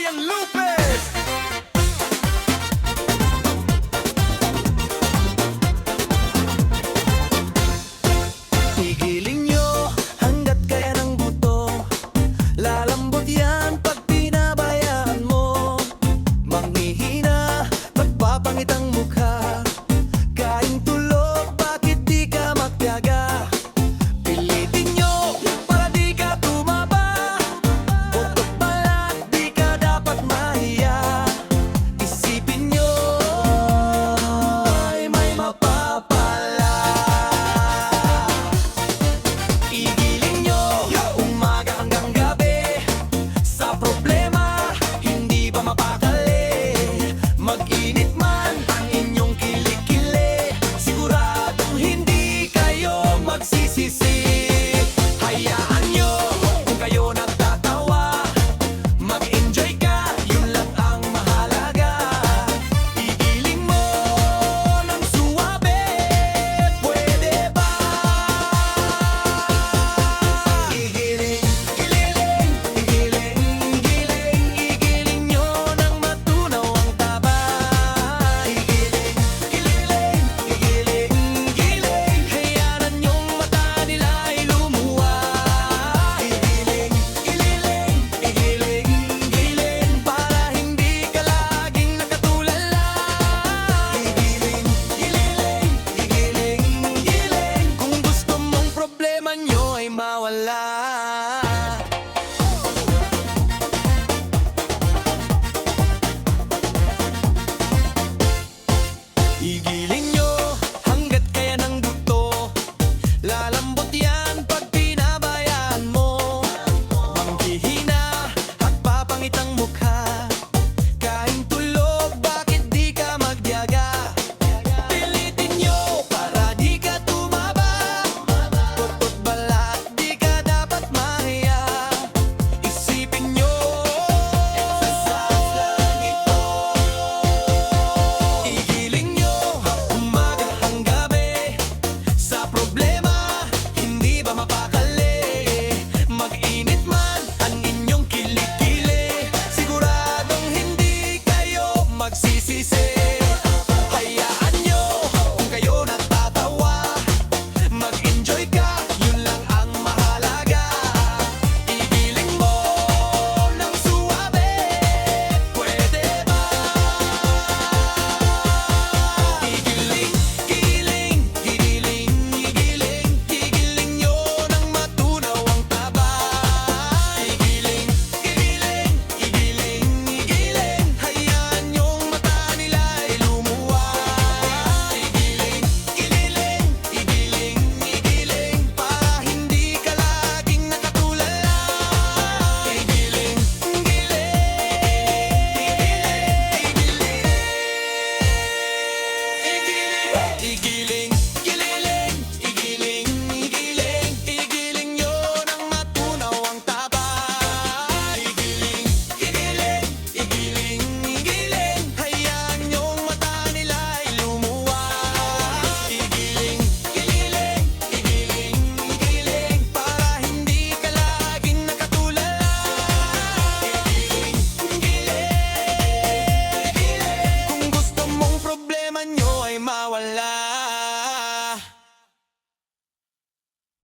Ryan Lopez. Igiling nyo hanggat kaya ng buto, lalambot yan pag pinabayaan mo. Manghihina, magpapangit ang mukha, kain tulog, bakit di ka magtiyaga? Pilitin nyo para di ka tumaba, putot balat, di ka dapat mahiya. Isipin nyo ay may mapapala. Igiling nyo umaga hanggang gabi, sa problema hindi ba mapakali? Mag-init man ang inyong kilikili, siguradong hindi kayo magsisisi. Hayaan nyo kung kayo nagtatawa, mag-enjoy ka, yun lang ang mahalaga. Igiling mo ng suwabe, pwede ba? Igiling, igiling, igiling, igiling, igiling nyo ng matunaw ang taba. Igiling, igiling, igiling, igiling, hayanan nyong mata nila ay lumuha. Igiling, igiling, igiling, igiling, para hindi ka laging nakatulala. Igiling, igiling, igiling, igiling, kung gusto mong problema nyo ay mawala. Igiling nyo hanggat kaya ng buto, lalambot yan pag pinabayaan mo. Manghihina at papangit ang mukha, kain tulog, bakit di ka magdiyaga? Pilitin nyo para di ka tumaba, putot balat, di ka dapat mahiya. Isipin nyo exercise lang ito. Igiling nyo umaga hanggang gabi, sa problema